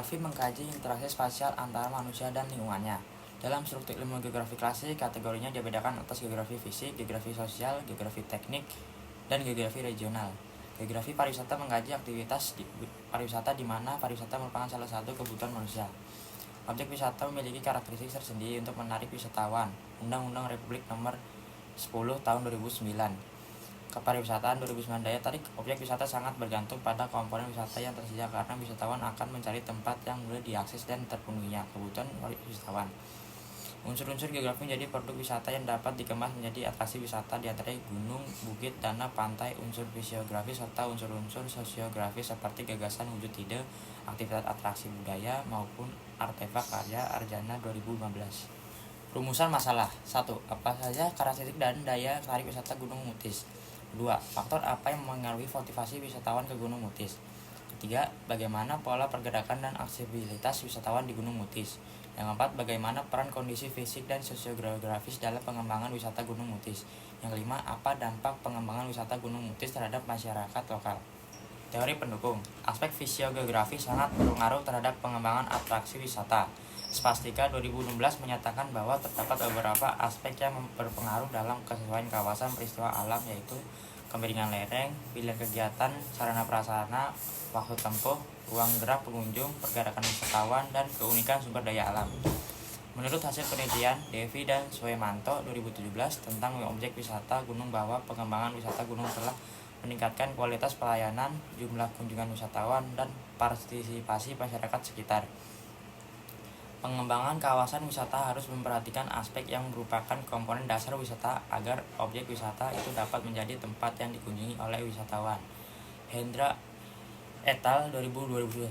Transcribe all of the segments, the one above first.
Geografi mengkaji interaksi spasial antara manusia dan lingkungannya. Dalam struktur ilmu geografi klasik, kategorinya dibedakan atas geografi fisik, geografi sosial, geografi teknik, dan geografi regional. Geografi pariwisata mengkaji aktivitas pariwisata di mana pariwisata merupakan salah satu kebutuhan manusia. Objek wisata memiliki karakteristik tersendiri untuk menarik wisatawan. Undang-Undang Republik Nomor 10 Tahun 2009. Kepariwisataan 2009, daya tarik objek wisata sangat bergantung pada komponen wisata yang tersedia karena wisatawan akan mencari tempat yang mudah diakses dan terpenuhinya kebutuhan wisatawan. Unsur-unsur geografi menjadi produk wisata yang dapat dikemas menjadi atraksi wisata, diantaranya gunung, bukit, danau, pantai, unsur fisiografis serta unsur-unsur sosiografis seperti gagasan, wujud ide, aktivitas atraksi budaya maupun artefak karya Arjana 2015. Rumusan masalah. 1. Apa saja karakteristik dan daya tarik wisata Gunung Mutis? 2. Faktor apa yang mengaruhi motivasi wisatawan ke Gunung Mutis? 3. Bagaimana pola pergerakan dan aksesibilitas wisatawan di Gunung Mutis? Yang 4. Bagaimana peran kondisi fisik dan sosiografis dalam pengembangan wisata Gunung Mutis? Yang 5. Apa dampak pengembangan wisata Gunung Mutis terhadap masyarakat lokal? Teori pendukung. Aspek fisiogeografi sangat berpengaruh terhadap pengembangan atraksi wisata. Spastika 2016 menyatakan bahwa terdapat beberapa aspek yang berpengaruh dalam kesesuaian kawasan peristiwa alam, yaitu kemiringan lereng, pilihan kegiatan, sarana prasarana, waktu tempuh, ruang gerak pengunjung, pergerakan wisatawan, dan keunikan sumber daya alam. Menurut hasil penelitian Devi dan Soemanto 2017 tentang objek wisata gunung bahwa pengembangan wisata gunung telah meningkatkan kualitas pelayanan, jumlah kunjungan wisatawan, dan partisipasi masyarakat sekitar. Pengembangan kawasan wisata harus memperhatikan aspek yang merupakan komponen dasar wisata agar objek wisata itu dapat menjadi tempat yang dikunjungi oleh wisatawan. Hendra et al. 2021.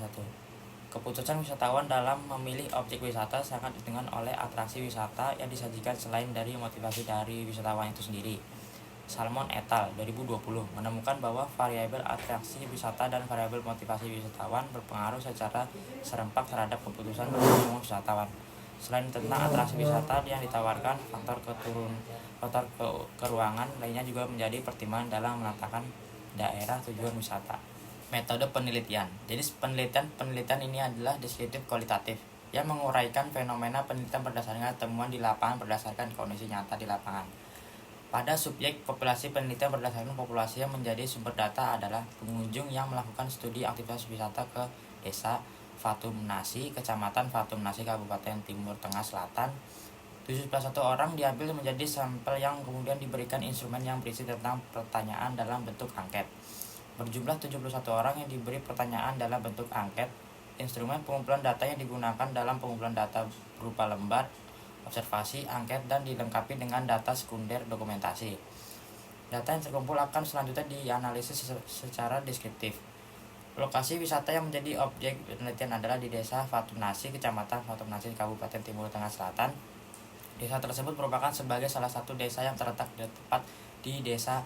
Keputusan wisatawan dalam memilih objek wisata sangat ditentukan oleh atraksi wisata yang disajikan selain dari motivasi dari wisatawan itu sendiri. Salmon et al. 2020 menemukan bahwa variabel atraksi wisata dan variabel motivasi wisatawan berpengaruh secara serempak terhadap keputusan berkunjung wisatawan. Selain tentang atraksi wisata yang ditawarkan, faktor keruangan lainnya juga menjadi pertimbangan dalam menetapkan daerah tujuan wisata. Metode penelitian. Jenis penelitian ini adalah deskriptif kualitatif yang menguraikan fenomena penelitian berdasarkan temuan di lapangan berdasarkan kondisi nyata di lapangan. Pada subjek populasi, penelitian berdasarkan populasi yang menjadi sumber data adalah pengunjung yang melakukan studi aktivitas wisata ke Desa Fatumnasi, Kecamatan Fatumnasi, Kabupaten Timur Tengah Selatan. 71 orang diambil menjadi sampel yang kemudian diberikan instrumen yang berisi tentang pertanyaan dalam bentuk angket. Berjumlah 71 orang yang diberi pertanyaan dalam bentuk angket. Instrumen pengumpulan data yang digunakan dalam pengumpulan data berupa lembar observasi, angket, dan dilengkapi dengan data sekunder dokumentasi. Data yang terkumpul akan selanjutnya dianalisis secara deskriptif. Lokasi wisata yang menjadi objek penelitian adalah di Desa Fatumnasi, Kecamatan Fatumnasi, Kabupaten Timur Tengah Selatan. Desa tersebut merupakan sebagai salah satu desa yang terletak tepat di desa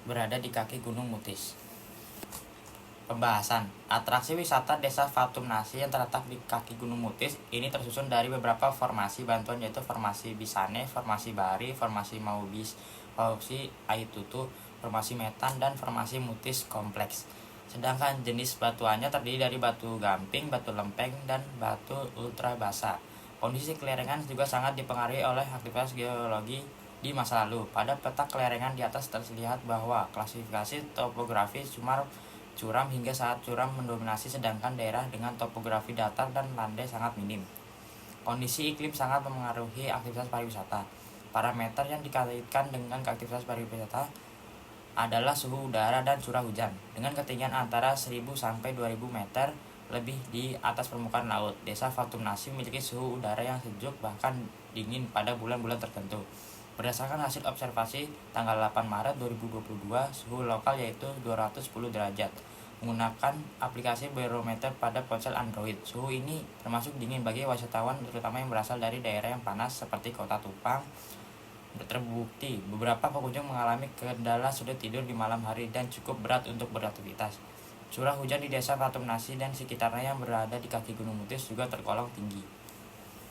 berada di kaki Gunung Mutis. Pembahasan. Atraksi wisata Desa Fatumnasi yang terletak di kaki Gunung Mutis ini tersusun dari beberapa formasi bantuan, yaitu formasi Bisane, formasi Bari, formasi Maubis, formasi Aitutu, formasi Metan, dan formasi Mutis Kompleks. Sedangkan jenis batuannya terdiri dari batu gamping, batu lempeng, dan batu ultra basa. Kondisi kelerengan juga sangat dipengaruhi oleh aktivitas geologi di masa lalu. Pada peta kelerengan di atas terlihat bahwa klasifikasi topografi curam hingga saat curam mendominasi, sedangkan daerah dengan topografi datar dan landai sangat minim. Kondisi iklim sangat memengaruhi aktivitas pariwisata. Parameter yang dikaitkan dengan aktivitas pariwisata adalah suhu udara dan curah hujan, dengan ketinggian antara 1000 sampai 2000 meter lebih di atas permukaan laut. Desa Fatumnasi memiliki suhu udara yang sejuk bahkan dingin pada bulan-bulan tertentu. Berdasarkan hasil observasi tanggal 8 Maret 2022, suhu lokal yaitu 210 derajat. Menggunakan aplikasi barometer pada ponsel Android, suhu ini termasuk dingin bagi wisatawan terutama yang berasal dari daerah yang panas seperti Kota Tupang. Terbukti beberapa pengunjung mengalami kendala sulit tidur di malam hari dan cukup berat untuk beraktivitas. Curah hujan di Desa Fatumnasi dan sekitarnya yang berada di kaki Gunung Mutis juga tergolong tinggi.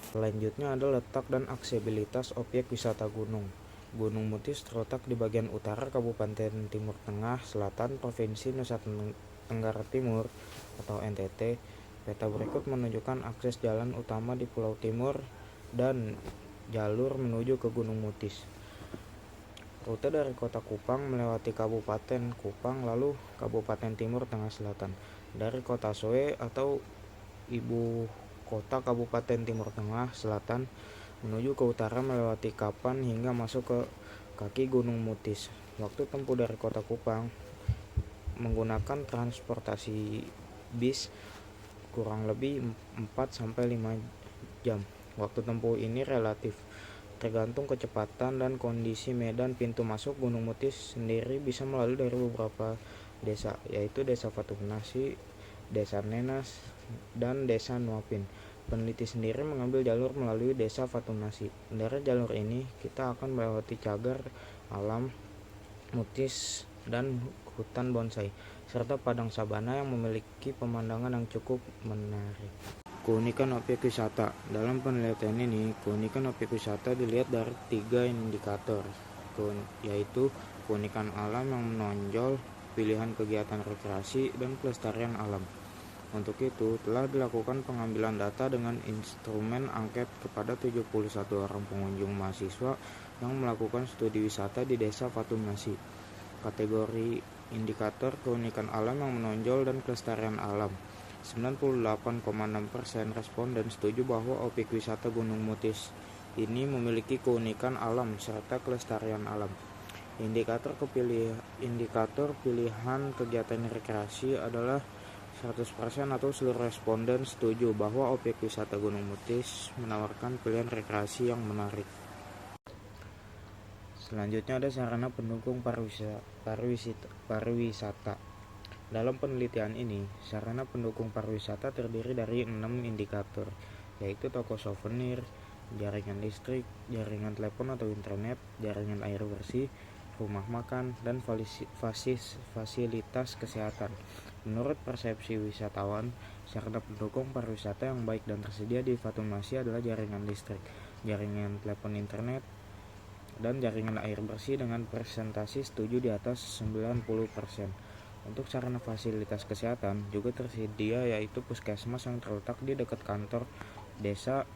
Selanjutnya ada letak dan aksesibilitas objek wisata gunung. Gunung Mutis terletak di bagian utara Kabupaten Timur Tengah Selatan, Provinsi Nusa Tenggara Timur atau NTT. Peta berikut menunjukkan akses jalan utama di Pulau Timur dan jalur menuju ke Gunung Mutis. Rute dari kota Kupang melewati Kabupaten Kupang lalu Kabupaten Timur Tengah Selatan. Dari kota Soe atau ibu kota Kabupaten Timur Tengah Selatan menuju ke utara melewati Kapan hingga masuk ke kaki Gunung Mutis. Waktu tempuh dari kota Kupang menggunakan transportasi bis kurang lebih 4-5 jam. Waktu tempuh ini relatif tergantung kecepatan dan kondisi medan. Pintu masuk Gunung Mutis sendiri bisa melalui dari beberapa desa, yaitu Desa Fatumnasi, Desa Nenas, dan Desa Nuapin. Peneliti sendiri mengambil jalur melalui Desa Fatumnasi. Dari jalur ini kita akan melewati cagar alam, Mutis, dan hutan bonsai, serta padang sabana yang memiliki pemandangan yang cukup menarik. Keunikan objek wisata. Dalam penelitian ini, keunikan objek wisata dilihat dari 3 indikator, yaitu keunikan alam yang menonjol, pilihan kegiatan rekreasi, dan kelestarian alam. Untuk itu, telah dilakukan pengambilan data dengan instrumen angket kepada 71 orang pengunjung mahasiswa yang melakukan studi wisata di Desa Fatumnasi. Kategori indikator keunikan alam yang menonjol dan kelestarian alam. 98,6% responden setuju bahwa objek wisata Gunung Mutis ini memiliki keunikan alam serta kelestarian alam. Indikator pilihan kegiatan rekreasi adalah 100% atau seluruh responden setuju bahwa objek wisata Gunung Mutis menawarkan pilihan rekreasi yang menarik. Selanjutnya ada sarana pendukung pariwisata. Dalam penelitian ini, sarana pendukung pariwisata terdiri dari 6 indikator, yaitu toko souvenir, jaringan listrik, jaringan telepon atau internet, jaringan air bersih, rumah makan, dan fasilitas kesehatan. Menurut persepsi wisatawan, sarana pendukung pariwisata yang baik dan tersedia di Fatumnasi adalah jaringan listrik, jaringan telepon internet, dan jaringan air bersih dengan presentasi setuju di atas 90%. Untuk sarana fasilitas kesehatan juga tersedia, yaitu puskesmas yang terletak di dekat kantor desa.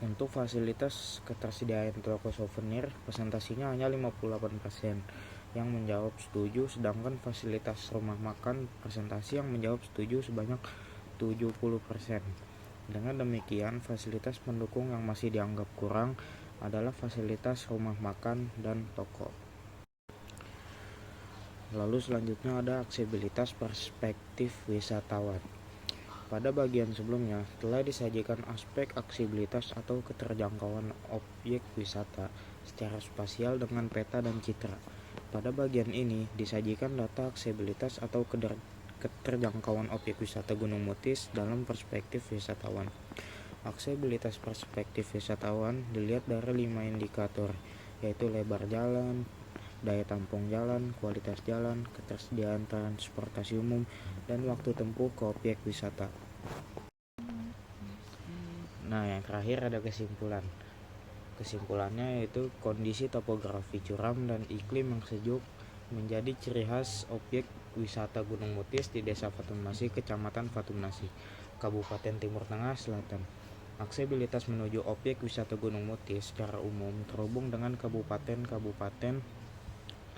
Untuk fasilitas ketersediaan toko souvenir, presentasinya hanya 58% yang menjawab setuju, sedangkan fasilitas rumah makan presentasi yang menjawab setuju sebanyak 70%. Dengan demikian, fasilitas pendukung yang masih dianggap kurang adalah fasilitas rumah makan dan toko. Lalu selanjutnya ada aksesibilitas perspektif wisatawan. Pada bagian sebelumnya telah disajikan aspek aksesibilitas atau keterjangkauan objek wisata secara spasial dengan peta dan citra. Pada bagian ini disajikan data aksesibilitas atau keterjangkauan objek wisata Gunung Mutis dalam perspektif wisatawan. Aksesibilitas perspektif wisatawan dilihat dari 5 indikator, yaitu lebar jalan, daya tampung jalan, kualitas jalan, ketersediaan transportasi umum, dan waktu tempuh ke objek wisata. Nah, yang terakhir ada kesimpulan. Kesimpulannya yaitu kondisi topografi curam dan iklim yang sejuk menjadi ciri khas objek wisata Gunung Mutis di Desa Fatumnasi, Kecamatan Fatumnasi, Kabupaten Timur Tengah Selatan. Aksesibilitas menuju objek wisata Gunung Mutis secara umum terhubung dengan kabupaten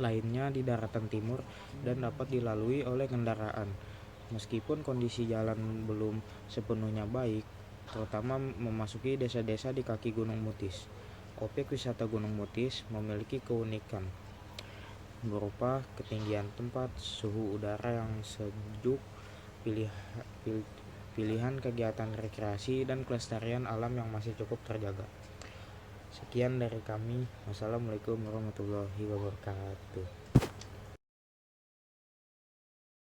lainnya di daratan timur dan dapat dilalui oleh kendaraan. Meskipun kondisi jalan belum sepenuhnya baik, terutama memasuki desa-desa di kaki Gunung Mutis, objek wisata Gunung Mutis memiliki keunikan berupa ketinggian tempat, suhu udara yang sejuk, pilihan kegiatan rekreasi, dan kelestarian alam yang masih cukup terjaga. Sekian dari kami. Wassalamualaikum warahmatullahi wabarakatuh.